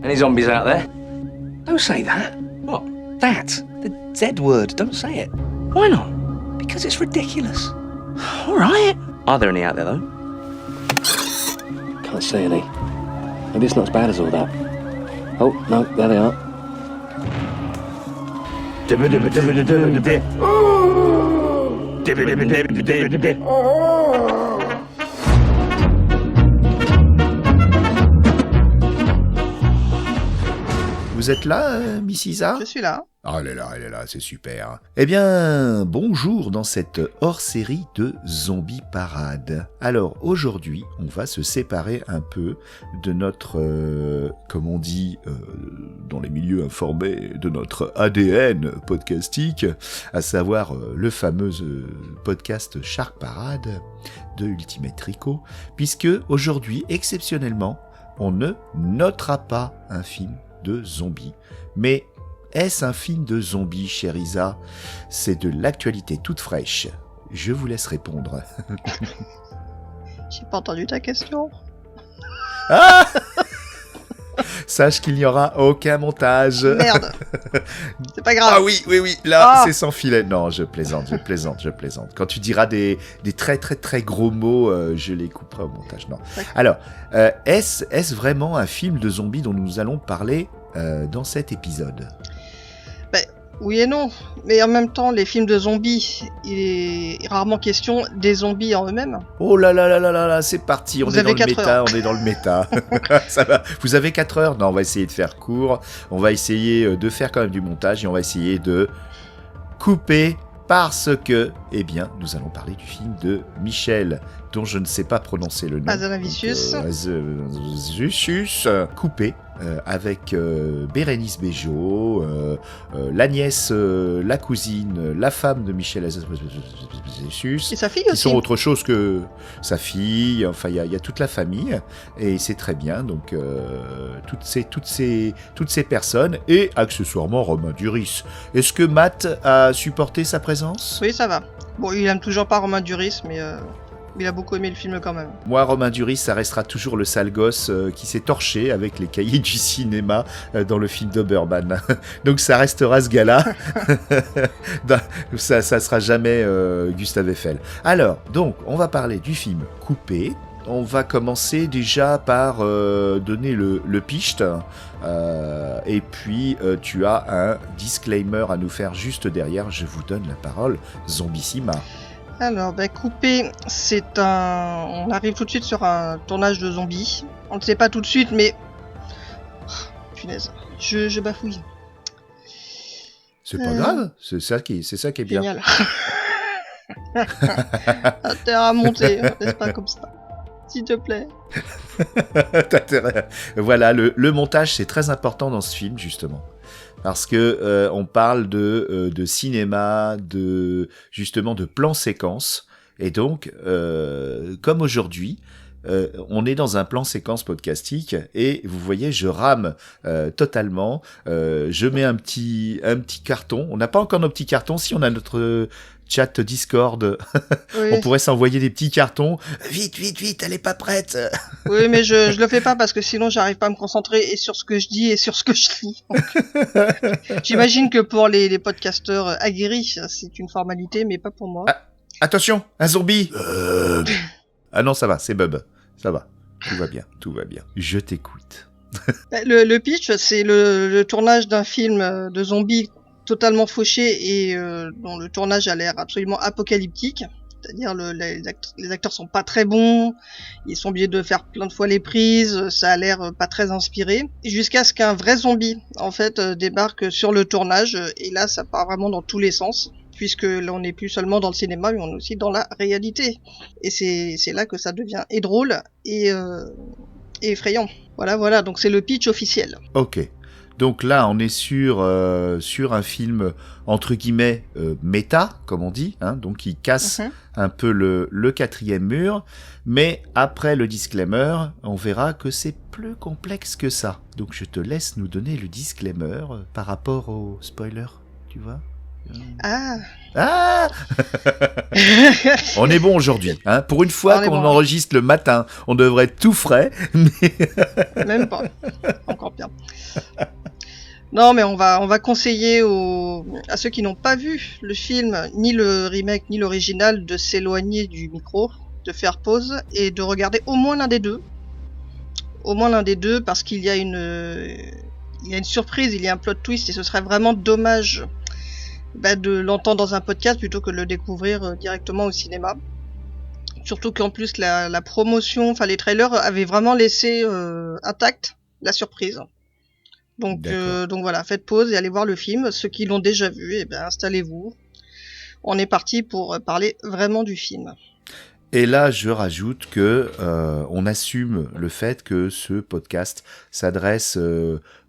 Any zombies out there? Don't say that. What? That. The Z word. Don't say it. Why not? Because it's ridiculous. All right. Are there any out there, though? Can't see any. Maybe it's not as bad as all that. Oh, no, there they are. Vous êtes là, Miss Isa ? Je suis là. Ah, elle est là, c'est super. Eh bien, bonjour dans cette hors-série de Zombie Parade. Alors, aujourd'hui, on va se séparer un peu de notre, comme on dit dans les milieux informés, de notre ADN podcastique, à savoir le fameux podcast Shark Parade de Ultimate Tricot, puisque aujourd'hui, exceptionnellement, on ne notera pas un film de zombies, mais est-ce un film de zombies, chère Isa ? C'est de l'actualité toute fraîche. Je vous laisse répondre. J'ai pas entendu ta question. Ah ! Sache qu'il n'y aura aucun montage. Merde. C'est pas grave. Ah oui, là, c'est sans filet. Non, je plaisante. Quand tu diras des très très très gros mots, je les couperai au montage. Non. Alors, est-ce vraiment un film de zombies dont nous allons parler dans cet épisode ? Oui et non, mais en même temps, les films de zombies, il est rarement question des zombies en eux-mêmes. Oh là, c'est parti, on Vous est dans avez le 4 méta, heures. on est dans le méta. Ça va. Vous avez 4 heures ? Non, on va essayer de faire court, on va essayer de faire quand même du montage et on va essayer de couper parce que, eh bien, nous allons parler du film de Michel, dont je ne sais pas prononcer le nom. Hazanavicius. Hazanavicius, coupé. Avec Bérénice Bejo, la nièce, la cousine, la femme de Michel Hazanavicius, Et sa fille qui aussi. sont autre chose que sa fille. Enfin, il y a toute la famille et c'est très bien. Donc toutes ces personnes et accessoirement Romain Duris. Est-ce que Matt a supporté sa présence ? Oui, ça va. Bon, il aime toujours pas Romain Duris, mais il a beaucoup aimé le film quand même. Moi, Romain Duris, ça restera toujours le sale gosse qui s'est torché avec les cahiers du cinéma dans le film d'Oberman. Donc ça restera ce gars-là. ça sera jamais Gustave Eiffel. Alors, donc, on va parler du film Coupé. On va commencer déjà par donner le pitch. Et puis, tu as un disclaimer à nous faire juste derrière. Je vous donne la parole, Zombissima. Alors, Coupé, on arrive tout de suite sur un tournage de zombies. On ne le sait pas tout de suite, mais... Punaise, je bafouille. C'est pas grave, c'est ça qui est bien. Génial. Intérêt à monter, n'est-ce pas comme ça ? S'il te plaît. Voilà, le montage, c'est très important dans ce film, justement. Parce que on parle de cinéma, justement de plans séquences, et donc comme aujourd'hui, on est dans un plan séquence podcastique, et vous voyez, je rame totalement. Je mets un petit carton. On n'a pas encore nos petits cartons. Si on a notre chat Discord, Oui. on pourrait s'envoyer des petits cartons. Vite, elle est pas prête. Oui, mais je le fais pas parce que sinon j'arrive pas à me concentrer et sur ce que je dis et sur ce que je lis. Donc, j'imagine que pour les podcasteurs aguerris, c'est une formalité, mais pas pour moi. Attention, un zombie. Ah non, ça va, c'est Bub. Ça va, tout va bien. Je t'écoute. Le pitch, c'est le tournage d'un film de zombies totalement fauché et dont le tournage a l'air absolument apocalyptique. C'est-à-dire les acteurs sont pas très bons, ils sont obligés de faire plein de fois les prises, ça a l'air pas très inspiré. Jusqu'à ce qu'un vrai zombie, en fait, débarque sur le tournage, et là ça part vraiment dans tous les sens. Puisque là on n'est plus seulement dans le cinéma, mais on est aussi dans la réalité. Et c'est là que ça devient et drôle et effrayant. Voilà, donc c'est le pitch officiel. Ok. Donc là, on est sur un film, entre guillemets, méta, comme on dit, hein, donc qui casse un peu le quatrième mur, mais après le disclaimer, on verra que c'est plus complexe que ça. Donc je te laisse nous donner le disclaimer par rapport au spoiler, tu vois ? Ah On est bon aujourd'hui, hein. Pour une fois qu'on enregistre le matin, on devrait être tout frais, mais... Même pas. Encore bien. Non, mais on va conseiller à ceux qui n'ont pas vu le film, ni le remake, ni l'original, de s'éloigner du micro, de faire pause et de regarder au moins l'un des deux. Au moins l'un des deux, parce qu'il y a une surprise, il y a un plot twist, et ce serait vraiment dommage de l'entendre dans un podcast plutôt que de le découvrir directement au cinéma. Surtout qu'en plus la promotion, enfin les trailers avaient vraiment laissé intacte la surprise. Donc voilà, faites pause et allez voir le film. Ceux qui l'ont déjà vu, installez-vous. On est parti pour parler vraiment du film. Et là, je rajoute que on assume le fait que ce podcast s'adresse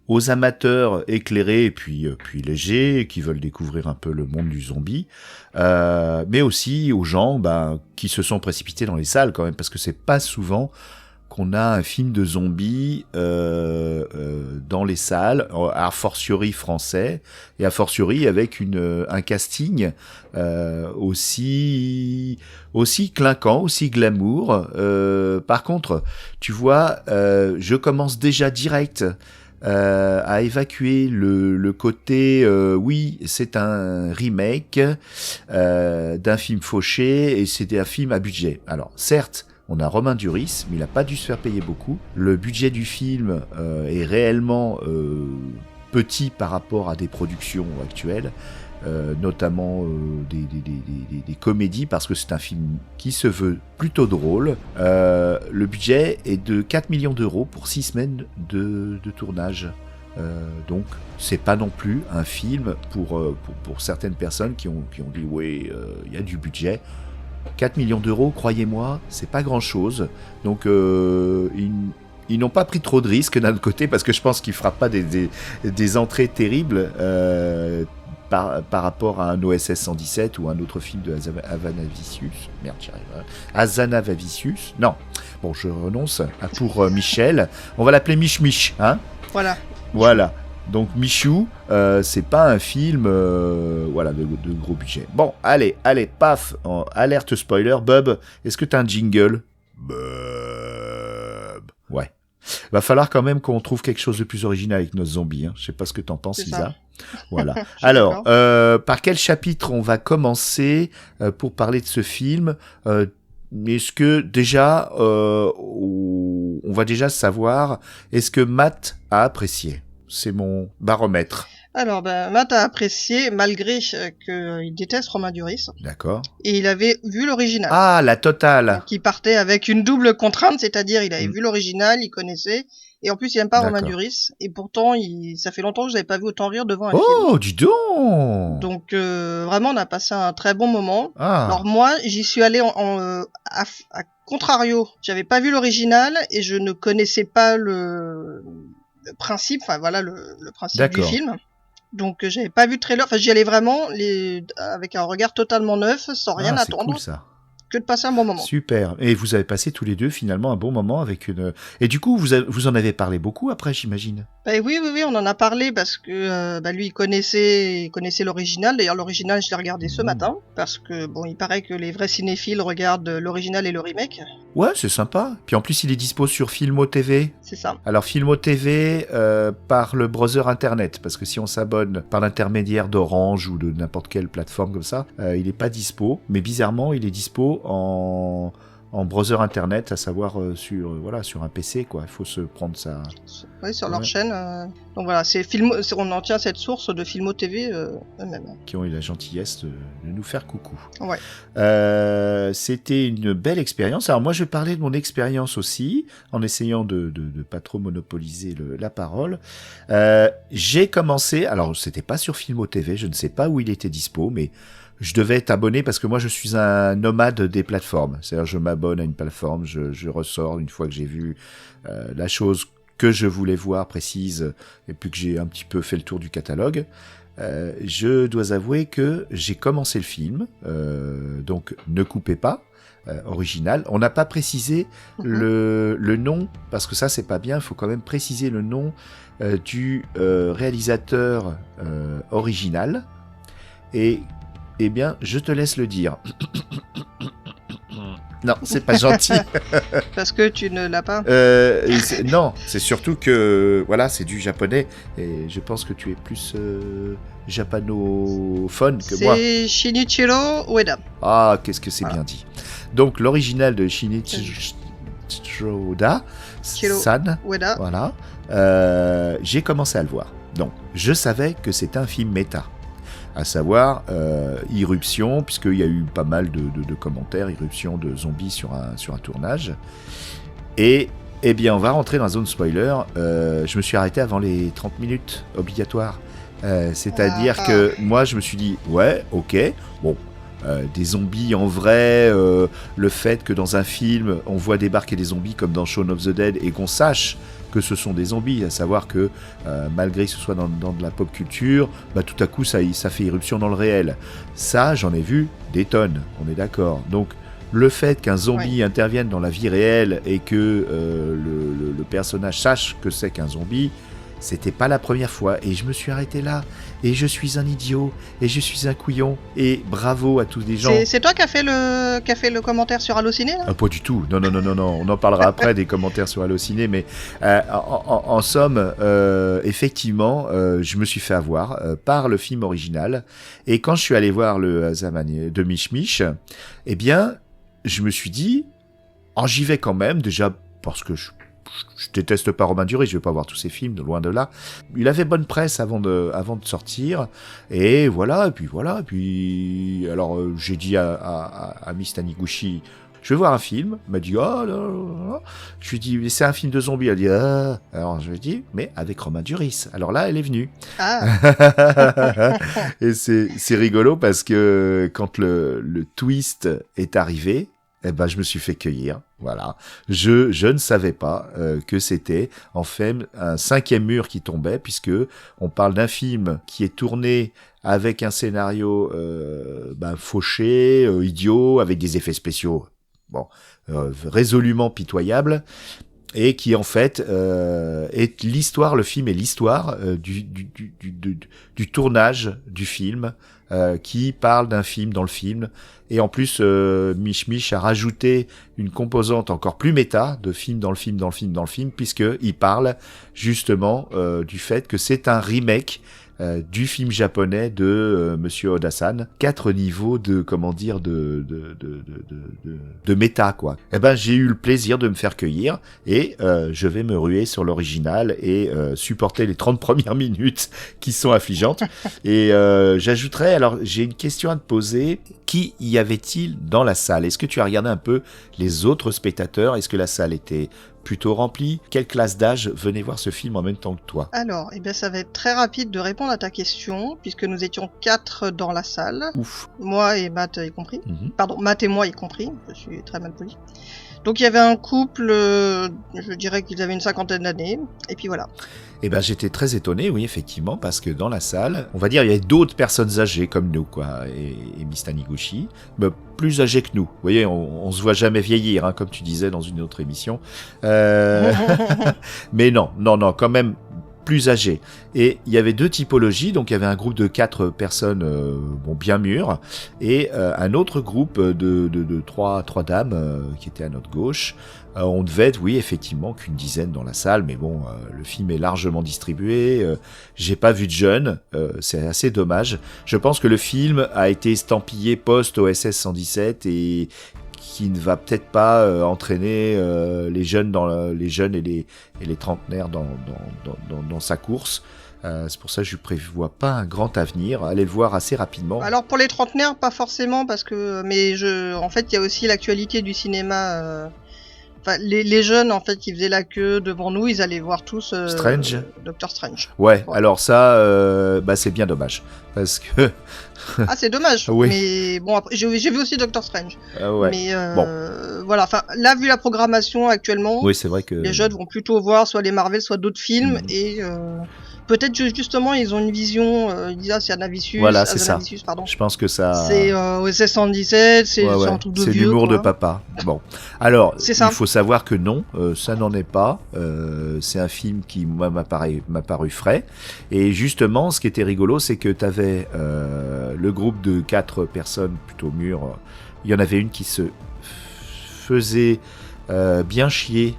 aux amateurs éclairés et puis légers qui veulent découvrir un peu le monde du zombie, mais aussi aux gens qui se sont précipités dans les salles quand même, parce que c'est pas souvent qu'on a un film de zombies dans les salles, a fortiori français, et a fortiori avec un casting aussi clinquant, aussi glamour. Par contre, tu vois, je commence déjà direct à évacuer le côté oui, c'est un remake d'un film fauché et c'était un film à budget. Alors certes, on a Romain Duris, mais il n'a pas dû se faire payer beaucoup. Le budget du film est réellement petit par rapport à des productions actuelles, notamment des comédies, parce que c'est un film qui se veut plutôt drôle. Le budget est de 4 millions d'euros pour 6 semaines de tournage. Donc c'est pas non plus un film pour certaines personnes qui ont dit oui, il y a du budget. 4 millions d'euros, croyez-moi, c'est pas grand-chose. Donc ils n'ont pas pris trop de risques d'un autre côté, parce que je pense qu'ils ne feront pas des entrées terribles par rapport à un OSS 117 ou un autre film de Hazanavicius. Merde, j'y arrive. Hazanavicius. Non. Bon, je renonce pour Michel. On va l'appeler Mich, hein ? Voilà. Donc Michou, c'est pas un film de gros budget. Bon, allez, paf, alerte spoiler. Bob, est-ce que t'as un jingle ? Bob. Ouais. Va falloir quand même qu'on trouve quelque chose de plus original avec nos zombies. Hein. Je sais pas ce que t'en penses, Isa. Voilà. Alors, par quel chapitre on va commencer pour parler de ce film ? Est-ce que déjà, on va déjà savoir, est-ce que Matt a apprécié ? C'est mon baromètre. Alors, Matt a apprécié, malgré qu'il déteste Romain Duris. D'accord. Et il avait vu l'original. Ah, la totale. Qui partait avec une double contrainte, c'est-à-dire il avait vu l'original, il connaissait, et en plus il aime pas Romain Duris, et pourtant ça fait longtemps que je n'avais pas vu autant rire devant un film. Oh, dis donc. Donc vraiment on a passé un très bon moment. Alors moi j'y suis allé à contrario, j'avais pas vu l'original et je ne connaissais pas le principe, enfin voilà le principe du film. Donc j'avais pas vu de trailer, enfin j'y allais vraiment avec un regard totalement neuf, sans rien attendre. C'est cool ça. Que de passer un bon moment. Super. Et vous avez passé tous les deux finalement un bon moment avec une. Et du coup vous en avez parlé beaucoup après, j'imagine. Oui, on en a parlé parce que lui il connaissait l'original. D'ailleurs l'original je l'ai regardé ce matin parce que il paraît que les vrais cinéphiles regardent l'original et le remake. Ouais, c'est sympa. Puis en plus il est dispo sur Filmo TV. C'est ça. Alors Filmo TV par le browser internet, parce que si on s'abonne par l'intermédiaire d'Orange ou de n'importe quelle plateforme comme ça, il est pas dispo. Mais bizarrement il est dispo en browser internet, à savoir sur un PC quoi. Il faut se prendre ça. Oui, sur leur chaîne. Donc voilà, on en tient cette source de Filmo TV eux-mêmes. Qui ont eu la gentillesse de nous faire coucou. Ouais. C'était une belle expérience. Alors moi je vais parler de mon expérience aussi, en essayant de pas trop monopoliser la parole. J'ai commencé, alors c'était pas sur Filmo TV, je ne sais pas où il était dispo, mais je devais être abonné parce que moi je suis un nomade des plateformes. C'est-à-dire je m'abonne à une plateforme, je ressors une fois que j'ai vu la chose que je voulais voir précise et puis que j'ai un petit peu fait le tour du catalogue. Je dois avouer que j'ai commencé le film, donc ne coupez pas, original. On n'a pas précisé le nom, parce que ça c'est pas bien, il faut quand même préciser le nom du réalisateur original. Et eh bien, je te laisse le dire. Non, c'est pas gentil. Parce que tu ne l'as pas. Non, c'est surtout que voilà, c'est du japonais et je pense que tu es plus japanophone que moi. C'est Shinichiro Ueda. Ah, qu'est-ce que c'est Voilà. bien dit. Donc l'original de Shinichiro Oda, Chiro. San, Ueda. voilà. J'ai commencé à le voir. Donc, je savais que c'était un film méta. À savoir, irruption, puisqu'il y a eu pas mal de commentaires, irruption de zombies sur un tournage. Et, eh bien, on va rentrer dans la zone spoiler. Je me suis arrêté avant les 30 minutes obligatoires. C'est-à-dire que moi, je me suis dit, ouais, ok, bon. Des zombies en vrai, le fait que dans un film on voit débarquer des zombies comme dans Shaun of the Dead et qu'on sache que ce sont des zombies, à savoir que malgré que ce soit dans de la pop culture, bah, tout à coup ça fait irruption dans le réel. Ça, j'en ai vu des tonnes, on est d'accord. Donc le fait qu'un zombie intervienne dans la vie réelle et que le personnage sache que c'est qu'un zombie, c'était pas la première fois, et je me suis arrêté là, et je suis un idiot, et je suis un couillon, et bravo à tous les gens. C'est toi qui a fait le commentaire sur Allociné là. Pas du tout, non, on en parlera après des commentaires sur Allociné, mais en somme, effectivement, je me suis fait avoir par le film original, et quand je suis allé voir le Zamani de Mich Mich, eh bien, je me suis dit, oh, j'y vais quand même, déjà parce que je déteste pas Romain Duris, je vais pas voir tous ses films, de loin de là. Il avait bonne presse avant de sortir, et voilà, et puis alors j'ai dit à Miss Taniguchi, je vais voir un film, il m'a dit, oh là là, je lui ai dit, mais c'est un film de zombies, elle a dit, ah. Alors je lui ai dit, mais avec Romain Duris. Alors là, elle est venue. Ah. Et c'est rigolo parce que quand le twist est arrivé, eh ben, je me suis fait cueillir, voilà. Je ne savais pas que c'était en fait un cinquième mur qui tombait, puisque on parle d'un film qui est tourné avec un scénario fauché, idiot, avec des effets spéciaux, résolument pitoyables, et qui en fait est l'histoire, le film est l'histoire du tournage du film, qui parle d'un film dans le film. Et en plus, Mich Mich a rajouté une composante encore plus méta de film dans le film, puisqu'il parle justement du fait que c'est un remake du film japonais de Monsieur Oda-san. 4 niveaux de méta, quoi. Eh ben, j'ai eu le plaisir de me faire cueillir, et je vais me ruer sur l'original et supporter les 30 premières minutes qui sont affligeantes. Et j'ajouterais, alors j'ai une question à te poser. Qui y avait-il dans la salle? Est-ce que tu as regardé un peu les autres spectateurs? Est-ce que la salle était plutôt remplie? Quelle classe d'âge venait voir ce film en même temps que toi? Alors, eh bien, ça va être très rapide de répondre à ta question, puisque nous étions 4 dans la salle. Ouf. Moi et Matt y compris. Mhm. Pardon, Matt et moi y compris. Je suis très mal poli. Donc il y avait un couple, je dirais qu'ils avaient une 50aine d'années, et puis voilà. Eh ben, j'étais très étonné, oui, effectivement, parce que dans la salle, on va dire, il y avait d'autres personnes âgées comme nous, quoi, et Miss Taniguchi, mais plus âgées que nous. Vous voyez, on se voit jamais vieillir, hein, comme tu disais dans une autre émission. Mais non, quand même plus âgés. Et il y avait 2 typologies, donc il y avait un groupe de 4 personnes bien mûres, et un autre groupe de 3 dames qui étaient à notre gauche. On devait être, oui, effectivement, qu'une dizaine dans la salle, mais bon, le film est largement distribué, j'ai pas vu de jeunes, c'est assez dommage. Je pense que le film a été estampillé post-OSS 117 et qui ne va peut-être pas entraîner les jeunes et les trentenaires dans sa course. C'est pour ça que je ne prévois pas un grand avenir. Allez le voir assez rapidement. Alors pour les trentenaires, pas forcément, parce que en fait, il y a aussi l'actualité du cinéma. Enfin, les jeunes, en fait, qui faisaient la queue devant nous, ils allaient voir tous Strange. Doctor Strange. Ouais, alors ça, c'est bien dommage. Parce que... Ah, c'est dommage. Oui. Mais bon, après, j'ai vu aussi Doctor Strange. Ouais. Mais Bon. voilà, enfin, là, vu la programmation actuellement, Oui, c'est vrai que... les jeunes vont plutôt voir soit les Marvel, soit d'autres films, et peut-être justement, ils ont une vision, ils disent, c'est Anavicius. Voilà, c'est ça. Pardon. Je pense que ça... C'est OSS 117, c'est un truc de c'est vieux. l'humour quoi. de papa. Bon, alors, C'est ça. il faut savoir que non, ça n'en est pas. C'est un film qui, moi, m'a paru frais. Et justement, ce qui était rigolo, c'est que tu avais le groupe de 4 personnes plutôt mûres. Il y en avait une qui se faisait bien chier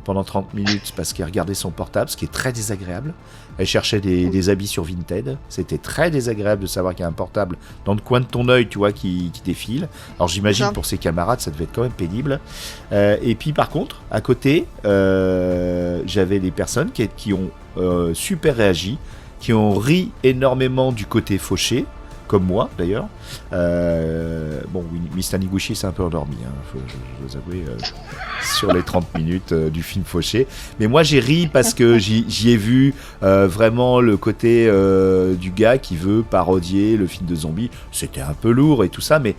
pendant 30 minutes parce qu'elle regardait son portable, ce qui est très désagréable. Elle cherchait des habits sur Vinted. C'était très désagréable de savoir qu'il y a un portable dans le coin de ton œil, tu vois, qui défile. Alors j'imagine pour ses camarades, ça devait être quand même pénible. Et puis par contre, à côté, j'avais des personnes qui ont super réagi, qui ont ri énormément du côté fauché, comme moi d'ailleurs. Bon, Miss Taniguchi s'est un peu endormi, je dois avouer, sur les 30 minutes du film fauché. Mais moi j'ai ri parce que j'y ai vu vraiment le côté du gars qui veut parodier le film de zombies. C'était un peu lourd et tout ça, mais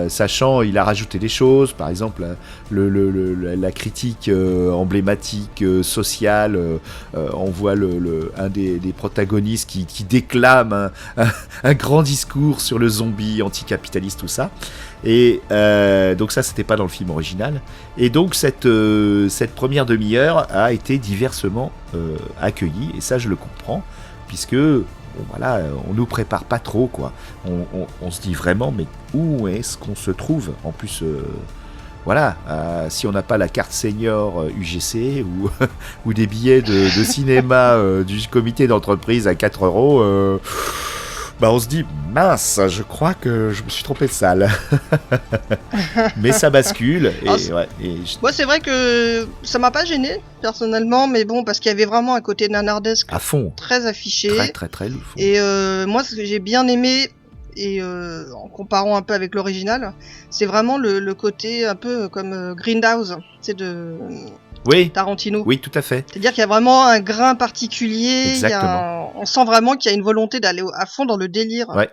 sachant, il a rajouté des choses, par exemple la critique emblématique sociale. On voit un des protagonistes qui déclame un grand discours sur le zombie anticapitaliste, tout ça. Et donc ça, c'était pas dans le film original. Et donc cette première demi-heure a été diversement accueillie, et ça je le comprends, puisque bon, voilà, on nous prépare pas trop, quoi. On se dit vraiment, mais où est-ce qu'on se trouve ? En plus, voilà, si on n'a pas la carte senior UGC ou des billets de cinéma du comité d'entreprise à 4 €, bah on se dit, mince, je crois que je me suis trompé de salle. Mais ça bascule. Moi, c'est vrai que ça m'a pas gêné, personnellement, mais bon, parce qu'il y avait vraiment un côté nanardesque à fond, très affiché. Très lourd. Et moi, ce que j'ai bien aimé, et en comparant un peu avec l'original, c'est vraiment le côté un peu comme Grindhouse, c'est de Tarantino. Oui, tout à fait. C'est-à-dire qu'il y a vraiment un grain particulier. Exactement. On sent vraiment qu'il y a une volonté d'aller à fond dans le délire. Ouais.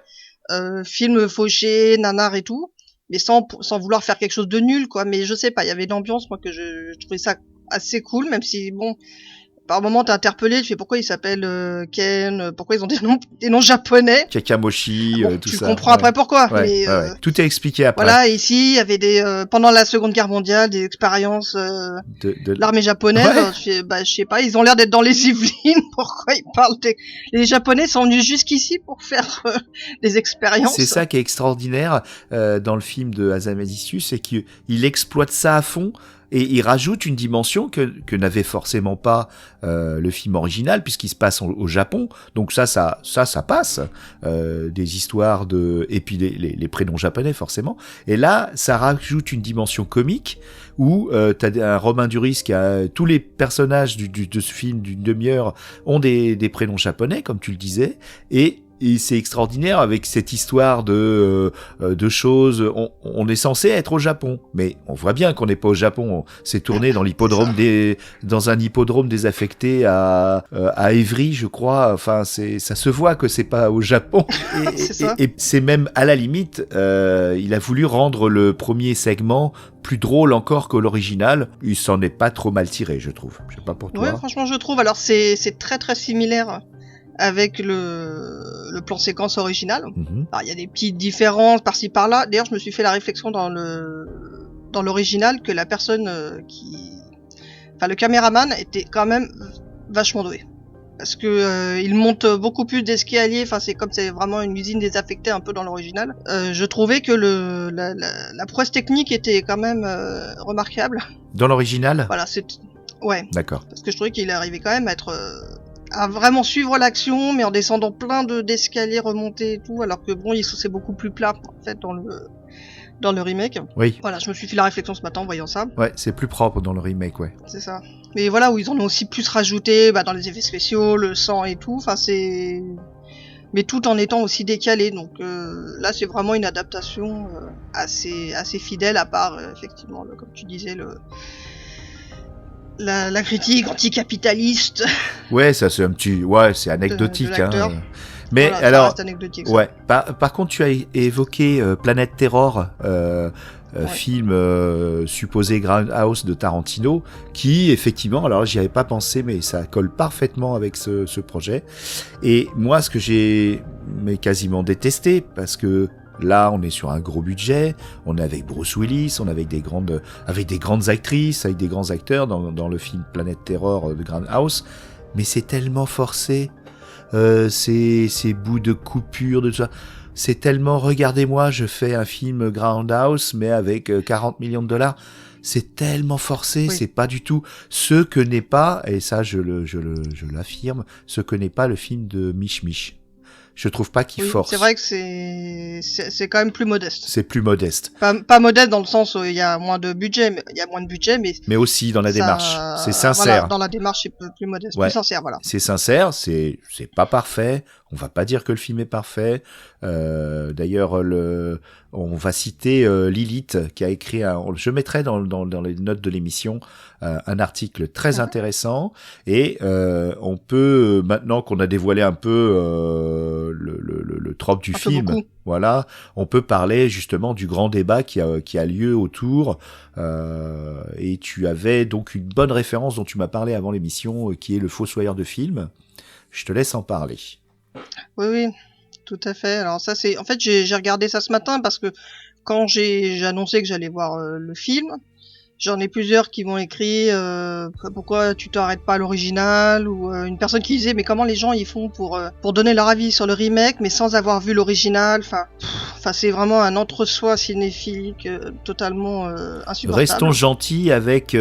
Film fauché, nanar et tout, mais sans vouloir faire quelque chose de nul, quoi. Mais je sais pas, il y avait une ambiance, moi, que je trouvais ça assez cool, même si, bon, par moment, t'es interpellé, tu fais pourquoi il s'appelle Ken, pourquoi ils ont des noms japonais. Kakamoshi, bon, tout tu ça. Tu comprends après pourquoi. Ouais, mais, tout est expliqué après. Voilà, ici, il y avait pendant la Seconde Guerre mondiale, des expériences de l'armée japonaise. Ouais. Je sais pas, ils ont l'air d'être dans les Yvelines. Pourquoi ils parlent Les Japonais sont venus jusqu'ici pour faire des expériences. C'est ça qui est extraordinaire dans le film de Hazanavicius, c'est qu'il exploite ça à fond. Et il rajoute une dimension que n'avait forcément pas le film original, puisqu'il se passe au Japon. Donc ça passe. Des histoires et puis les prénoms japonais, forcément. Et là, ça rajoute une dimension comique, où t'as un Romain Duris qui a... Tous les personnages de ce film d'une demi-heure ont des prénoms japonais, comme tu le disais, et c'est extraordinaire avec cette histoire de choses. On est censé être au Japon, mais on voit bien qu'on n'est pas au Japon. C'est tourné dans dans un hippodrome désaffecté à Évry, je crois. Enfin, ça se voit que c'est pas au Japon. Et c'est même à la limite, il a voulu rendre le premier segment plus drôle encore que l'original. Il s'en est pas trop mal tiré, je trouve. Je sais pas pour toi. Ouais, franchement, je trouve. Alors c'est très très similaire avec le plan séquence original. Alors, il y a des petites différences par-ci par-là. D'ailleurs, je me suis fait la réflexion dans l'original que la personne le caméraman était quand même vachement doué. Parce que il monte beaucoup plus d'escaliers. Enfin, c'est vraiment une usine désaffectée un peu dans l'original. Je trouvais que la prouesse technique était quand même remarquable. Dans l'original ? Voilà, ouais. D'accord. Parce que je trouvais qu'il arrivait quand même à vraiment suivre l'action, mais en descendant plein d'escaliers remontés et tout, alors que bon, c'est beaucoup plus plat en fait dans le remake. Oui. Voilà, je me suis fait la réflexion ce matin en voyant ça. Ouais, c'est plus propre dans le remake, ouais. C'est ça. Mais voilà, où ils en ont aussi plus rajouté, dans les effets spéciaux, le sang et tout. Enfin, mais tout en étant aussi décalé. Donc là, c'est vraiment une adaptation assez fidèle, à part effectivement, comme tu disais, la critique anticapitaliste. Ouais, ça c'est c'est anecdotique. De mais voilà, alors, ça reste anecdotique, ça. Ouais. Par contre, tu as évoqué Planète Terror, film supposé Grindhouse de Tarantino, qui effectivement, alors j'y avais pas pensé, mais ça colle parfaitement avec ce projet. Et moi, ce que j'ai quasiment détesté, parce que là, on est sur un gros budget, on est avec Bruce Willis, on est avec des grandes actrices, avec des grands acteurs dans le film Planète Terror de Grindhouse, mais c'est tellement forcé, ces bouts de coupure, de tout ça. c'est tellement, regardez-moi, je fais un film Groundhouse, mais avec 40 millions de dollars. C'est tellement forcé, Oui. c'est pas du tout ce que n'est pas, et ça je l'affirme, ce que n'est pas le film de Mich Mich. Je trouve pas qu'il Oui, force. c'est vrai que c'est quand même plus modeste. C'est plus modeste. Pas modeste dans le sens où il y a moins de budget, Mais aussi dans la ça- démarche. C'est Voilà, sincère. dans la démarche, c'est plus modeste, Ouais. plus sincère, voilà. C'est sincère, c'est pas parfait. On va pas dire que le film est parfait. D'ailleurs, on va citer Lilith qui a écrit. Je mettrai dans les notes de l'émission un article très intéressant. Et on peut, maintenant qu'on a dévoilé un peu le trope du Un peu film, beaucoup. voilà, on peut parler justement du grand débat qui a lieu autour. Et tu avais donc une bonne référence dont tu m'as parlé avant l'émission, qui est le Fossoyeur de film. Je te laisse en parler. Oui, tout à fait. Alors ça, en fait, j'ai regardé ça ce matin parce que quand j'ai annoncé que j'allais voir le film, j'en ai plusieurs qui m'ont écrit pourquoi tu t'arrêtes pas à l'original, ou une personne qui disait mais comment les gens ils font pour donner leur avis sur le remake mais sans avoir vu l'original. Enfin c'est vraiment un entre-soi cinéphilique totalement insupportable. Restons gentils avec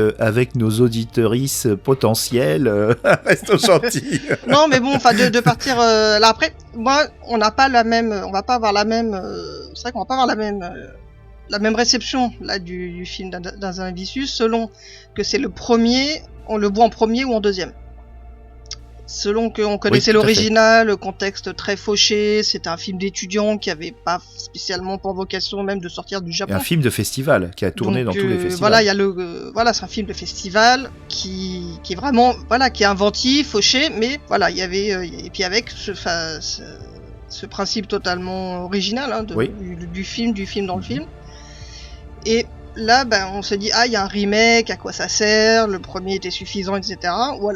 nos auditorices potentielles. Restons gentils. Non mais bon, enfin de partir là après, moi on va pas avoir la même c'est vrai qu'on va pas avoir la même réception là du film dans un Vicious selon que c'est le premier, on le voit en premier ou en deuxième. Selon qu'on connaissait tout à fait. l'original, le contexte très fauché, c'était un film d'étudiants qui avait pas spécialement pour vocation même de sortir du Et Japon. un film de festival qui a tourné Donc, dans tous les festivals. Voilà, il y a voilà, c'est un film de festival qui est vraiment, voilà, qui est inventif, fauché, mais voilà, il y avait et puis avec ce principe totalement original hein, Oui. du film dans le film. Et là, on se dit il y a un remake, à quoi ça sert? Le premier était suffisant, etc.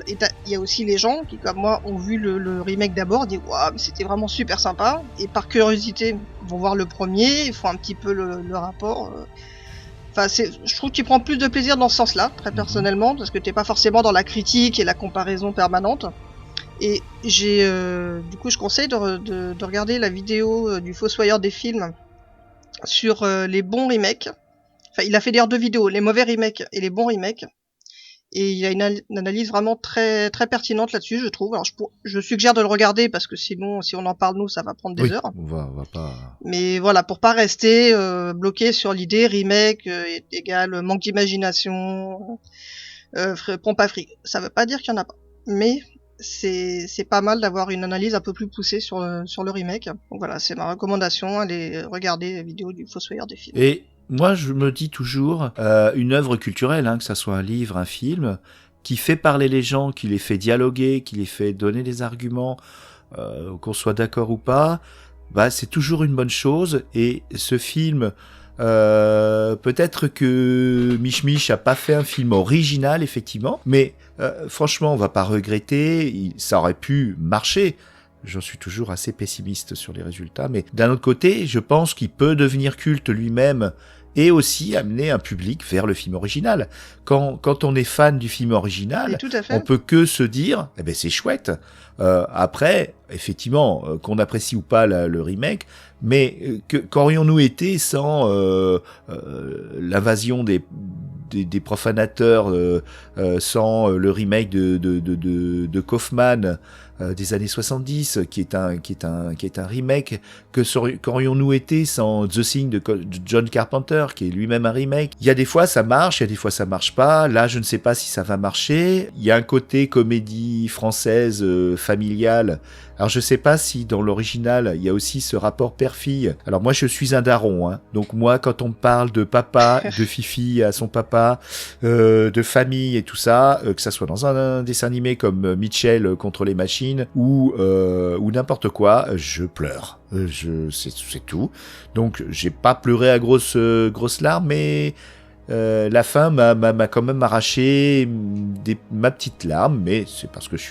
Et il y a aussi les gens qui, comme moi, ont vu le remake d'abord, disent waouh, mais c'était vraiment super sympa. Et par curiosité, vont voir le premier, ils font un petit peu le rapport. Enfin, je trouve que tu prends plus de plaisir dans ce sens-là, très personnellement, parce que t'es pas forcément dans la critique et la comparaison permanente. Et du coup, je conseille de regarder la vidéo du Fossoyeur des films sur les bons remakes. Enfin, il a fait d'ailleurs 2 vidéos, les mauvais remakes et les bons remakes. Et il y a une analyse vraiment très très pertinente là-dessus, je trouve. Alors, je suggère de le regarder parce que sinon, si on en parle nous, ça va prendre des heures. On va pas. Mais voilà, pour pas rester bloqué sur l'idée remake égale manque d'imagination, pompe à fric. Ça veut pas dire qu'il y en a pas, mais c'est pas mal d'avoir une analyse un peu plus poussée sur le remake. Donc voilà, c'est ma recommandation, allez regarder la vidéo du Fossoyeur des films. Et moi, je me dis toujours, une œuvre culturelle, que ça soit un livre, un film, qui fait parler les gens, qui les fait dialoguer, qui les fait donner des arguments, qu'on soit d'accord ou pas, c'est toujours une bonne chose. Et ce film, peut-être que Mich Mich a pas fait un film original, effectivement, mais franchement, on va pas regretter, ça aurait pu marcher. J'en suis toujours assez pessimiste sur les résultats, mais d'un autre côté, je pense qu'il peut devenir culte lui-même et aussi amener un public vers le film original. Quand on est fan du film original, Et tout à fait. on peut que se dire, c'est chouette. Après, effectivement, qu'on apprécie ou pas le remake, mais qu'aurions-nous été sans l'invasion des profanateurs, sans le remake de Kaufman des années 70, qui est un remake, qu'aurions-nous été sans The Thing de John Carpenter, qui est lui-même un remake. Il y a des fois ça marche, il y a des fois ça marche pas. Là, je ne sais pas si ça va marcher. Il y a un côté comédie française familiale. Alors je sais pas si dans l'original il y a aussi ce rapport père-fille. Alors moi je suis un daron, donc moi quand on me parle de papa, de Fifi à son papa, de famille et tout ça, que ça soit dans un dessin animé comme Mitchell contre les machines ou n'importe quoi, je pleure. C'est tout. Donc j'ai pas pleuré à grosses larmes, mais la fin m'a quand même arraché ma petite larme, mais c'est parce que je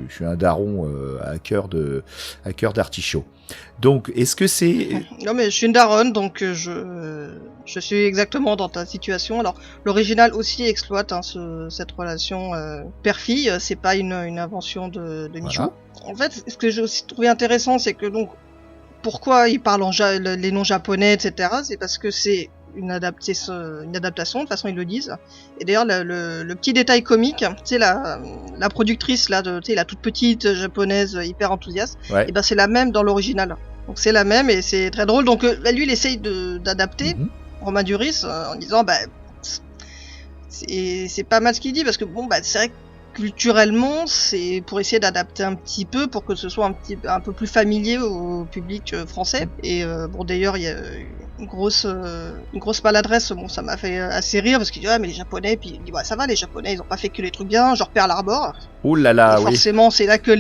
suis un daron à cœur d'artichaut. Donc, est-ce que c'est... Non mais je suis une daronne, donc je suis exactement dans ta situation. Alors l'original aussi exploite cette relation père-fille, c'est pas une invention de Michou. Voilà. En fait, ce que j'ai aussi trouvé intéressant, c'est que donc pourquoi ils parlent les noms japonais, etc. C'est parce que c'est une adaptation, de toute façon ils le disent. Et d'ailleurs le petit détail comique, tu sais la productrice là, tu sais la toute petite japonaise hyper enthousiaste, Ouais. et ben c'est la même dans l'original. Donc c'est la même et c'est très drôle. Donc lui il essaye d'adapter Mhm. Romain Duris en disant c'est pas mal ce qu'il dit parce que c'est vrai que culturellement c'est pour essayer d'adapter un petit peu pour que ce soit un peu plus familier au public français. Et d'ailleurs il y a une grosse maladresse, ça m'a fait assez rire parce qu'il dit mais les japonais, puis il dit ça va, les japonais ils ont pas fait que les trucs bien, genre Pearl Harbor. Oh là là, Et oui. forcément c'est là que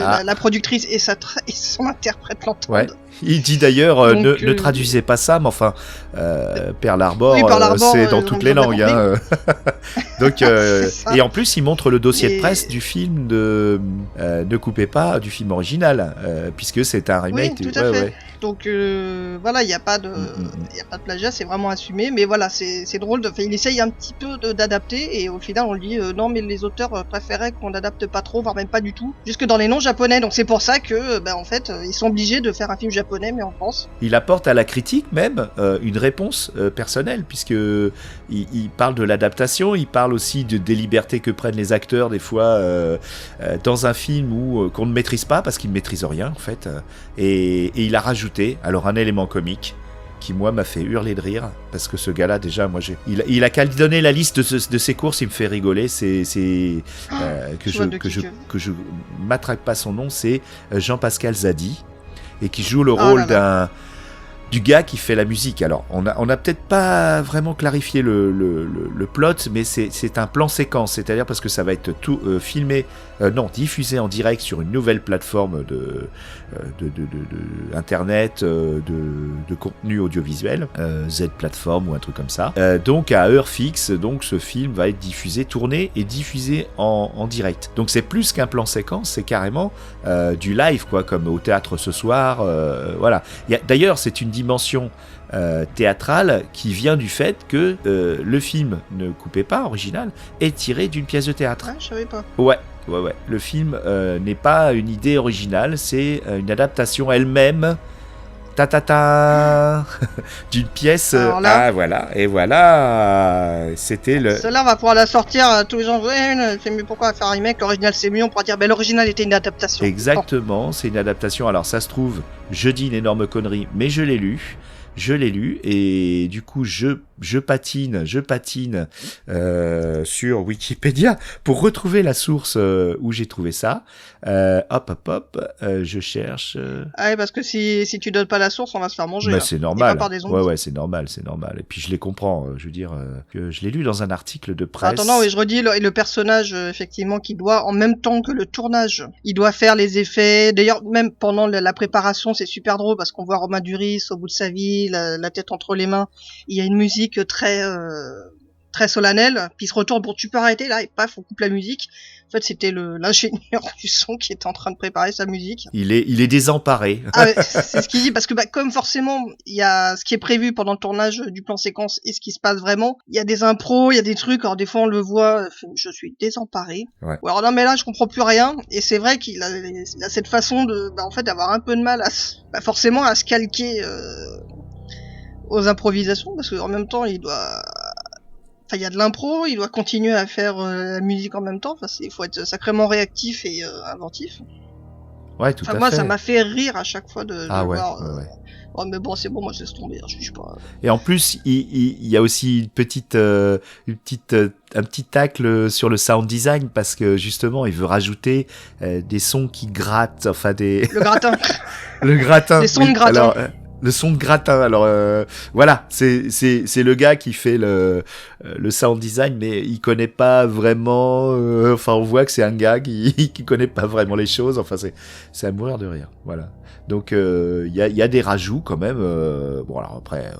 Ah. la productrice et son interprète l'entendent. Ouais. Il dit d'ailleurs, Donc, ne traduisez pas ça, mais enfin, Pearl Harbor, Oui, Pearl Harbor, c'est dans ils toutes ont les bien langues. Hein. Donc, C'est ça. et en plus, il montre le dossier de Et- presse du film de Ne coupez pas du film original, puisque c'est un remake. Oui, tout à fait. Ouais. Donc voilà, il n'y a pas de plagiat, c'est vraiment assumé. Mais voilà, c'est drôle. Il essaye un petit peu d'adapter et au final on lui dit non, mais les auteurs préféraient qu'on n'adapte pas trop, voire même pas du tout, jusque dans les noms japonais. Donc c'est pour ça que en fait ils sont obligés de faire un film japonais mais en France. Il apporte à la critique même une réponse personnelle, puisque il parle de l'adaptation, il parle aussi des libertés que prennent les acteurs des fois dans un film où qu'on ne maîtrise pas parce qu'ils ne maîtrisent rien en fait. Et il a rajouté alors un élément comique qui moi m'a fait hurler de rire parce que ce gars-là déjà il a qu'à lui donner la liste de ses courses, il me fait rigoler. Que je m'attrape pas son nom, c'est Jean-Pascal Zadi, et qui joue le rôle du gars qui fait la musique. Alors, on a peut-être pas vraiment clarifié le plot, mais c'est un plan séquence, c'est-à-dire parce que ça va être tout diffusé en direct sur une nouvelle plateforme de internet, de contenu audiovisuel, Z plateforme ou un truc comme ça. Donc à heure fixe, donc ce film va être tourné et diffusé en direct. Donc c'est plus qu'un plan séquence, c'est carrément du live, quoi, comme au théâtre ce soir. Voilà. D'ailleurs, c'est une dimension théâtrale qui vient du fait que le film Ne coupez pas original est tiré d'une pièce de théâtre. Ouais, je savais pas. Ouais. Le film n'est pas une idée originale, c'est une adaptation elle-même d'une pièce. Alors là, c'était le. Celle-là, on va pouvoir la sortir. Tous les gens c'est mieux, pourquoi faire un remake? L'original c'est mieux. On pourra dire l'original était une adaptation. Exactement, c'est une adaptation. Alors ça se trouve, je dis une énorme connerie, mais je l'ai lu. Et du coup je patine sur Wikipédia pour retrouver la source où j'ai trouvé ça. Je cherche. Ah oui, parce que si tu donnes pas la source, on va se faire manger. Mais là. c'est normal. Et pas par des zombies. Ouais, c'est normal. Et puis je les comprends. Je veux dire que je l'ai lu dans un article de presse. Attends, oui, je redis, le personnage, effectivement, qui doit, en même temps que le tournage, il doit faire les effets. D'ailleurs, même pendant la préparation, c'est super drôle parce qu'on voit Romain Duris au bout de sa vie, la tête entre les mains. Il y a une musique très solennelle. Puis il se retourne, bon, tu peux arrêter là, et paf, on coupe la musique. En fait, c'était l'ingénieur du son qui était en train de préparer sa musique. Il est désemparé. Ah, c'est ce qu'il dit, parce que comme forcément, il y a ce qui est prévu pendant le tournage du plan séquence et ce qui se passe vraiment. Il y a des impros, il y a des trucs, alors des fois on le voit, je suis désemparé. Ouais. Ou alors non mais là je comprends plus rien, et c'est vrai qu'il a cette façon en fait d'avoir un peu de mal forcément à se calquer aux improvisations, parce qu'en même temps il doit... Enfin, il y a de l'impro, il doit continuer à faire la musique en même temps. Enfin, il faut être sacrément réactif et inventif. Ouais, tout à fait. Moi, ça m'a fait rire à chaque fois de voir. Ouais. Oh, mais bon, c'est bon, moi je laisse tomber, je juge pas. Et en plus, il y a aussi un petit tacle sur le sound design, parce que justement, il veut rajouter des sons qui grattent, enfin Le gratin. le gratin. Des sons de gratin. Alors, le son de gratin. Alors voilà, c'est le gars qui fait le sound design, mais il connaît pas vraiment. Enfin, on voit que c'est un gars qui connaît pas vraiment les choses. Enfin, c'est à mourir de rire. Voilà. Donc il y a des rajouts quand même. Bon, alors après,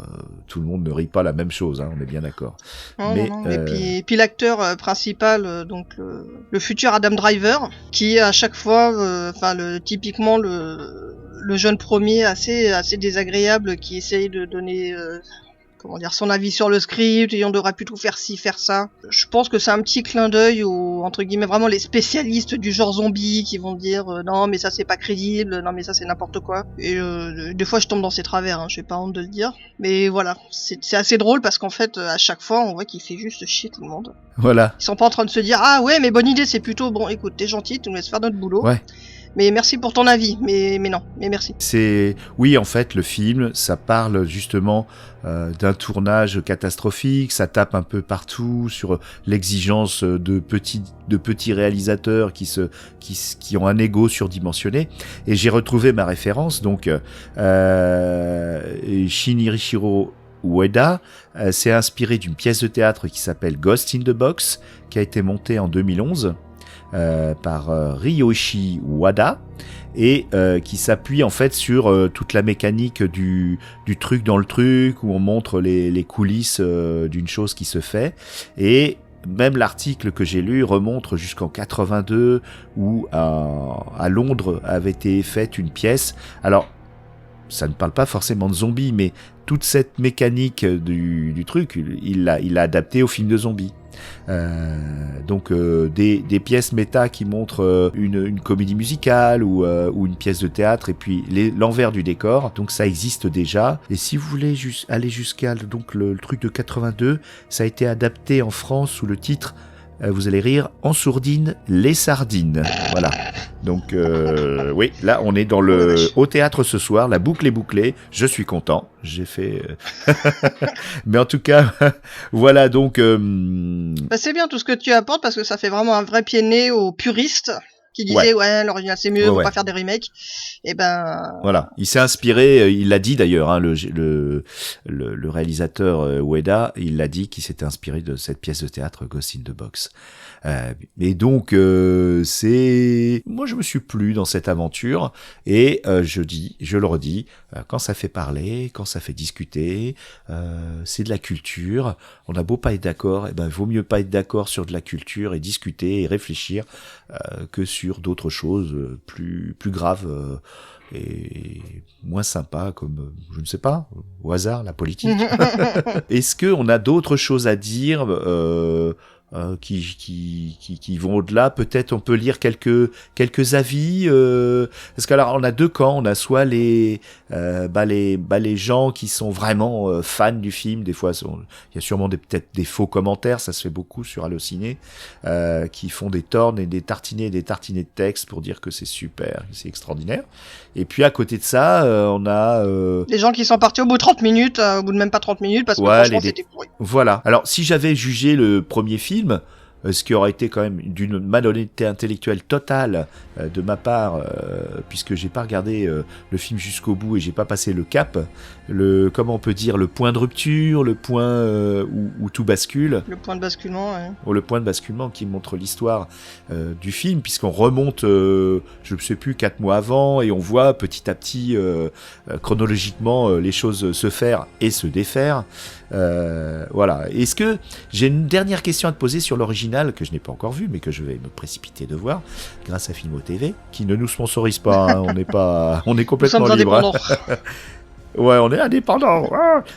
tout le monde ne rit pas la même chose, hein, on est bien d'accord. Non. Et puis l'acteur principal, donc le futur Adam Driver, qui à chaque fois, typiquement le jeune premier assez désagréable qui essaye de donner son avis sur le script, et on devrait plutôt faire ci, faire ça. Je pense que c'est un petit clin d'œil aux, entre guillemets, vraiment les spécialistes du genre zombie qui vont dire non mais ça c'est pas crédible, non mais ça c'est n'importe quoi. Et des fois je tombe dans ces travers, hein, j'ai pas honte de le dire. Mais voilà, c'est assez drôle parce qu'en fait à chaque fois on voit qu'il fait juste chier tout le monde. Voilà. Ils sont pas en train de se dire ah ouais mais bonne idée, c'est plutôt bon écoute t'es gentil, tu nous laisses faire notre boulot. Ouais. Mais merci pour ton avis, mais non, mais merci. Oui, en fait, le film, ça parle justement d'un tournage catastrophique, ça tape un peu partout sur l'exigence de petits réalisateurs qui ont un ego surdimensionné. Et j'ai retrouvé ma référence, donc Shinichiro Ueda s'est inspiré d'une pièce de théâtre qui s'appelle Ghost in the Box, qui a été montée en 2011. Par Ryoshi Wada et qui s'appuie en fait sur toute la mécanique du truc dans le truc où on montre les coulisses d'une chose qui se fait, et même l'article que j'ai lu remonte jusqu'en 82 où à Londres avait été faite une pièce. Alors ça ne parle pas forcément de zombies, mais toute cette mécanique du truc, il l'a adapté au film de zombies. Donc des pièces méta qui montrent une comédie musicale ou une pièce de théâtre, et puis l'envers du décor. Donc ça existe déjà. Et si vous voulez aller jusqu'à donc le truc de 82, ça a été adapté en France sous le titre vous allez rire, En sourdine, les sardines. Voilà. Donc, oui, là, on est dans au théâtre ce soir. La boucle est bouclée. Je suis content. J'ai fait... Mais en tout cas, voilà, donc... c'est bien tout ce que tu apportes, parce que ça fait vraiment un vrai pied de nez aux puristes qui disaient ouais l'original c'est mieux, faut pas faire des remakes. Et ben voilà, il s'est inspiré, il l'a dit d'ailleurs, hein, le réalisateur Ueda, il l'a dit qu'il s'était inspiré de cette pièce de théâtre Ghost in the Box. Et donc moi je me suis plu dans cette aventure, et je le redis, quand ça fait parler, quand ça fait discuter, c'est de la culture. On a beau pas être d'accord, et ben vaut mieux pas être d'accord sur de la culture et discuter et réfléchir que sur d'autres choses plus graves et moins sympas, comme je ne sais pas, au hasard, la politique. Est-ce que on a d'autres choses à dire qui vont au-delà? Peut-être on peut lire quelques avis, parce qu'alors on a deux camps. On a soit les gens qui sont vraiment fans du film. Des fois il y a sûrement peut-être des faux commentaires, ça se fait beaucoup sur Allociné, qui font des tornes et des tartinés de texte pour dire que c'est super, que c'est extraordinaire. Et puis à côté de ça, on a les gens qui sont partis au bout de 30 minutes, au bout de même pas 30 minutes, parce que franchement c'était pourri. Voilà. Alors si j'avais jugé le premier film, ce qui aurait été quand même d'une malhonnêteté intellectuelle totale de ma part, puisque j'ai pas regardé le film jusqu'au bout et j'ai pas passé le cap, comment on peut dire, le point de rupture, le point où tout bascule. Le point de basculement, ouais. Ou le point de basculement qui montre l'histoire du film, puisqu'on remonte, je ne sais plus, 4 mois avant, et on voit petit à petit, chronologiquement, les choses se faire et se défaire. Voilà. Est-ce que j'ai une dernière question à te poser sur l'original que je n'ai pas encore vu, mais que je vais me précipiter de voir grâce à Filmo TV, qui ne nous sponsorise pas, hein, on est complètement libre. Ouais, on est indépendant.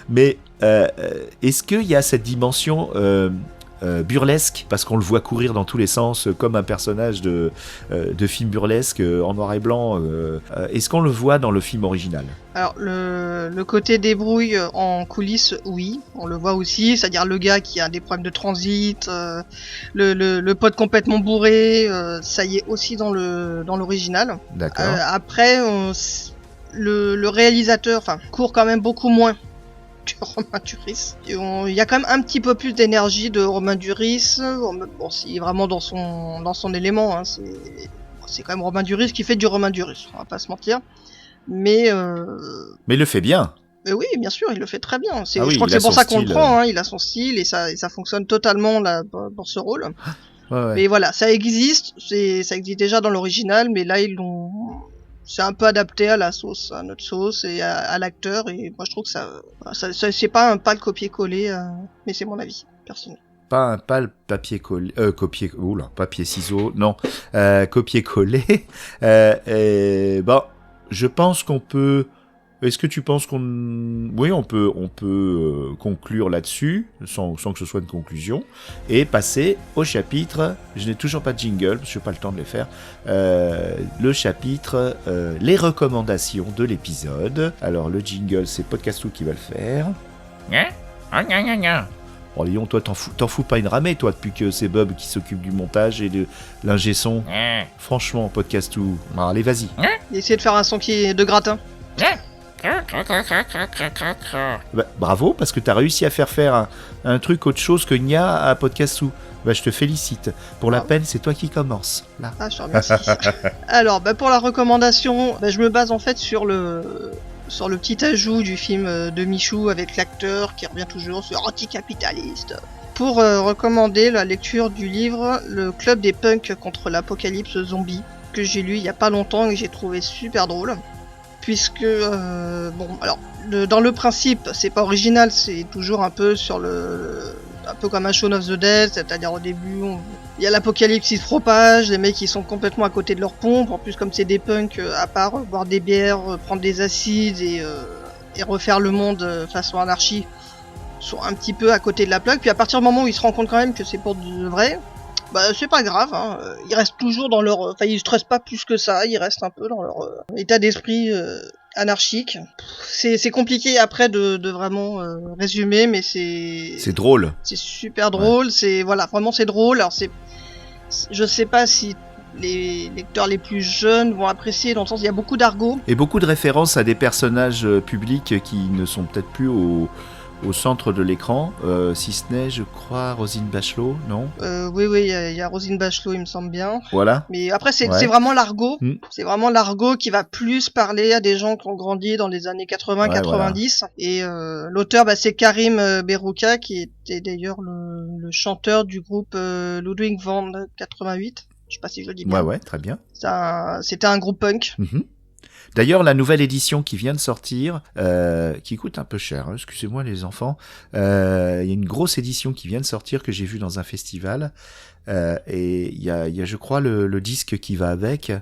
Mais est-ce qu'il y a cette dimension burlesque, parce qu'on le voit courir dans tous les sens comme un personnage de film burlesque en noir et blanc, est-ce qu'on le voit dans le film original? Alors le côté débrouille en coulisses, oui, on le voit aussi, c'est-à-dire le gars qui a des problèmes de transit, le pote complètement bourré, ça y est aussi dans l'original. D'accord. Après le réalisateur court quand même beaucoup moins que Romain Duris. Il y a quand même un petit peu plus d'énergie de Romain Duris. Bon, c'est vraiment dans son élément, hein. C'est quand même Romain Duris qui fait du Romain Duris, on va pas se mentir. Mais il le fait bien. Mais oui, bien sûr, il le fait très bien. Oui, je crois que c'est pour ça qu'on le prend, hein. Il a son style et ça fonctionne totalement là, pour ce rôle. Ouais. Mais voilà, ça existe déjà dans l'original, mais là c'est un peu adapté à la sauce, à notre sauce et à l'acteur, et moi je trouve que ça c'est pas le copier-coller, mais c'est mon avis personnel. Pas le papier-coller, papier-ciseaux, non, copier-coller. Bon, je pense qu'on peut est-ce que tu penses oui, on peut conclure là-dessus, sans que ce soit une conclusion, et passer au chapitre, je n'ai toujours pas de jingle, parce que je n'ai pas le temps de les faire, le chapitre, les recommandations de l'épisode. Alors, le jingle, c'est Podcastou qui va le faire. Oh, Lyon, toi, t'en fous pas une ramée, toi, depuis que c'est Bob qui s'occupe du montage et de l'ingé son. Franchement, Podcastou. Alors, allez, vas-y. Essayez de faire un son qui est de gratin. Bah, bravo, parce que t'as réussi à faire un truc autre chose que Nya à Podcastou. Bah, je te félicite. Pour la peine, c'est toi qui commence. Là. Ah, je te remercie. Alors, pour la recommandation, je me base en fait sur le petit ajout du film de Michou avec l'acteur qui revient toujours sur anticapitaliste. Pour recommander la lecture du livre Le Club des Punks contre l'apocalypse zombie, que j'ai lu il y a pas longtemps et que j'ai trouvé super drôle. Puisque, dans le principe, c'est pas original, c'est toujours un peu un peu comme un Shaun of the Dead, c'est-à-dire au début, il y a l'apocalypse qui se propage, les mecs ils sont complètement à côté de leur pompe, en plus comme c'est des punks, à part boire des bières, prendre des acides et refaire le monde façon anarchie, sont un petit peu à côté de la plaque, puis à partir du moment où ils se rendent compte quand même que c'est pour de vrai, c'est pas grave, hein. Ils restent toujours dans leur... Enfin, ils stressent pas plus que ça, ils restent un peu dans leur état d'esprit anarchique. C'est compliqué après de vraiment résumer, mais c'est drôle. C'est super drôle, ouais. Vraiment c'est drôle. Alors je sais pas si les lecteurs les plus jeunes vont apprécier, dans le sens il y a beaucoup d'argot. Et beaucoup de références à des personnages publics qui ne sont peut-être plus au centre de l'écran, si ce n'est, je crois, Roselyne Bachelot, non ? Oui, il y a Roselyne Bachelot, il me semble bien. Voilà. Mais après, c'est vraiment l'argot. C'est vraiment l'argot qui va plus parler à des gens qui ont grandi dans les années 80-90. Voilà. Et l'auteur, c'est Karim Berouka, qui était d'ailleurs le chanteur du groupe Ludwig van 88. Je sais pas si je le dis bien. Ouais, très bien. C'était un groupe punk. Mm-hmm. D'ailleurs, la nouvelle édition qui vient de sortir, qui coûte un peu cher, hein, excusez-moi les enfants, il y a une grosse édition qui vient de sortir que j'ai vue dans un festival, et il y a je crois le disque qui va avec,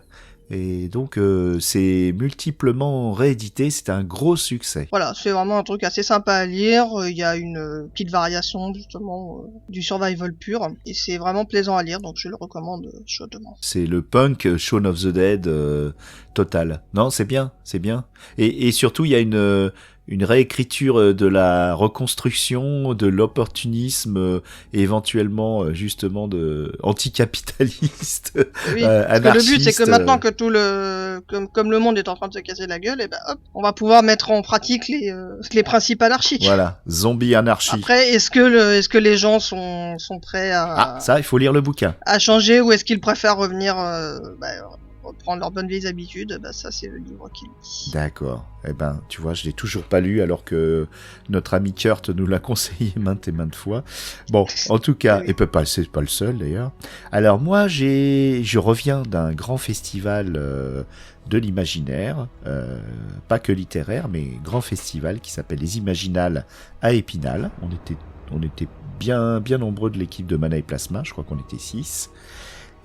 et donc c'est multiplement réédité, c'est un gros succès. Voilà, c'est vraiment un truc assez sympa à lire, il y a une petite variation justement du survival pur, et c'est vraiment plaisant à lire, donc je le recommande chaudement. C'est le punk Shaun of the Dead total. Non, c'est bien. Et surtout, il y a une réécriture de la reconstruction, de l'opportunisme, et éventuellement justement de anticapitaliste, oui, anarchiste. Parce que le but c'est que maintenant que comme le monde est en train de se casser la gueule, et on va pouvoir mettre en pratique les principes anarchiques. Voilà, zombie anarchie. Après, est-ce que les gens sont prêts à ça, il faut lire le bouquin. À changer, ou est-ce qu'ils préfèrent revenir reprendre leurs bonnes vieilles habitudes, ça c'est le livre qui le dit. D'accord. Tu vois, je l'ai toujours pas lu alors que notre ami Kurt nous l'a conseillé maintes et maintes fois. Bon, en tout cas, oui. Et c'est pas le seul d'ailleurs. Alors moi, je reviens d'un grand festival de l'imaginaire, pas que littéraire, mais grand festival qui s'appelle les Imaginales à Épinal. On était bien nombreux de l'équipe de Mana et Plasma, je crois qu'on était 6.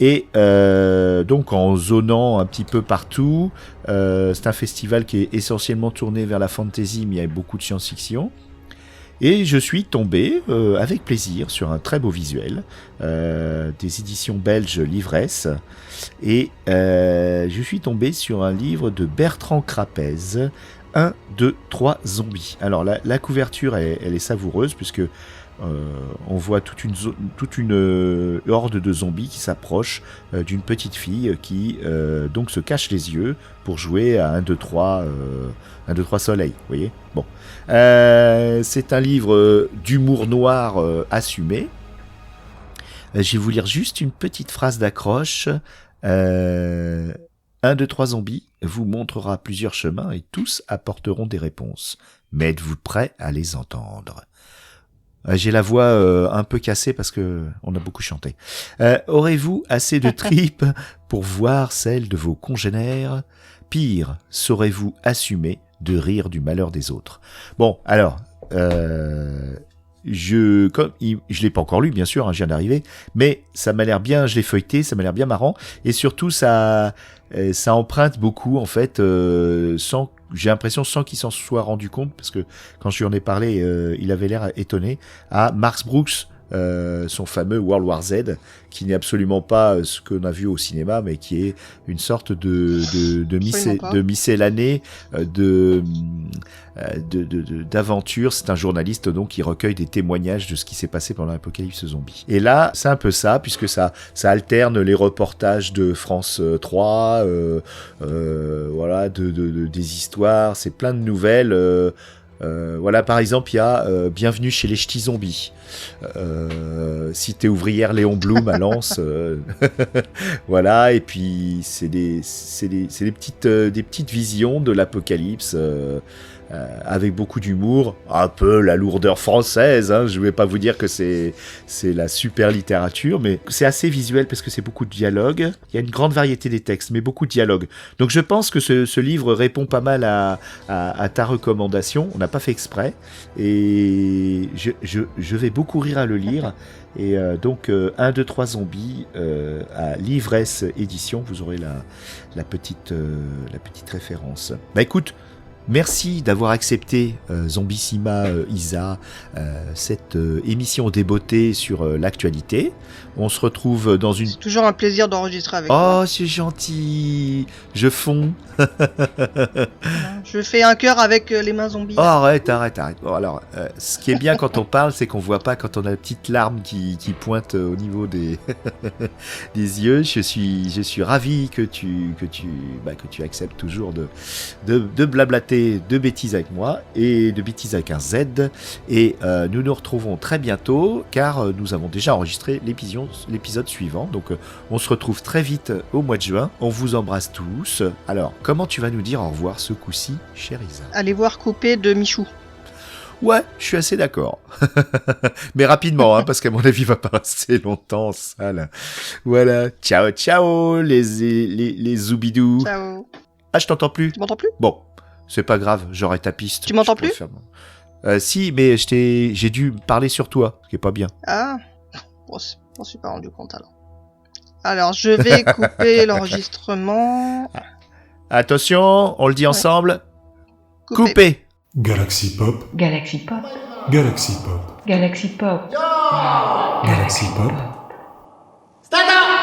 Et donc en zonant un petit peu partout, c'est un festival qui est essentiellement tourné vers la fantasy, mais il y a beaucoup de science-fiction. Et je suis tombé avec plaisir sur un très beau visuel des éditions belges Livresse. Et je suis tombé sur un livre de Bertrand Crapez, 1, 2, 3 zombies. Alors la couverture, elle est savoureuse puisque on voit toute une horde de zombies qui s'approche d'une petite fille qui donc se cache les yeux pour jouer à 1, 2, 3 soleil, vous voyez. Bon, c'est un livre d'humour noir assumé. Je vais vous lire juste une petite phrase d'accroche. 1, 2, 3 zombies vous montrera plusieurs chemins et tous apporteront des réponses. Mais êtes-vous prêts à les entendre ? J'ai la voix un peu cassée parce que on a beaucoup chanté. Aurez-vous assez de tripes pour voir celle de vos congénères ? Pire, saurez-vous assumer de rire du malheur des autres ? Bon, alors, je l'ai pas encore lu, bien sûr, je viens d'arriver, mais ça m'a l'air bien, je l'ai feuilleté, ça m'a l'air bien marrant, et surtout ça emprunte beaucoup en fait, sans j'ai l'impression sans qu'il s'en soit rendu compte, parce que quand je lui en ai parlé, il avait l'air étonné, à Max Brooks, son fameux World War Z, qui n'est absolument pas ce qu'on a vu au cinéma, mais qui est une sorte de miscellanée d'aventure. C'est un journaliste donc qui recueille des témoignages de ce qui s'est passé pendant l'apocalypse zombie. Et là, c'est un peu ça, puisque ça alterne les reportages de France 3, voilà, des histoires, c'est plein de nouvelles. Voilà, par exemple, il y a Bienvenue chez les Ch'tis Zombies. Cité ouvrière Léon Blum à Lens. Voilà, et puis c'est des petites visions de l'apocalypse. Avec beaucoup d'humour, un peu la lourdeur française, hein. Je vais pas vous dire que c'est la super littérature, mais c'est assez visuel parce que c'est beaucoup de dialogue. Il y a une grande variété des textes, mais beaucoup de dialogue. Donc je pense que ce livre répond pas mal à ta recommandation. On n'a pas fait exprès, et je vais beaucoup rire à le lire. Et donc 1, 2, 3 zombies à l'Ivresse édition, vous aurez la petite référence. Bah écoute, merci d'avoir accepté, Zombissima Isa, cette émission débotée sur l'actualité. On se retrouve dans une... C'est toujours un plaisir d'enregistrer avec toi. Oh, c'est gentil. Je fonds. Je fais un cœur avec les mains zombies. Oh, arrête. Bon, alors, ce qui est bien quand on parle, c'est qu'on voit pas quand on a la petite larme qui pointe au niveau des des yeux. Je suis ravi que tu acceptes toujours de blablater de bêtises avec moi, et de bêtises avec un Z. Et nous nous retrouvons très bientôt, car nous avons déjà enregistré l'épisode suivant. Donc on se retrouve très vite au mois de juin. On vous embrasse tous. Alors, comment tu vas nous dire au revoir ce coup-ci, chère Isa ? Allez voir Coupé de Michou. Ouais, je suis assez d'accord. Mais rapidement, hein, parce qu'à mon avis, il va pas rester longtemps en salle. Voilà. Ciao, ciao, les zoubidous. Ciao. Ah, je t'entends plus. Tu m'entends plus ? Bon, c'est pas grave, j'aurai ta piste. Tu m'entends Je pourrais plus ? faire si, mais j'ai dû parler sur toi, ce qui est pas bien. Ah, bon, je m'en suis pas rendu compte alors. Alors, je vais couper l'enregistrement. Attention, on le dit ensemble. Coupé. Galaxy Pop. Galaxy Pop. Galaxy Pop. Galaxy Pop. Galaxy Pop. Stand up!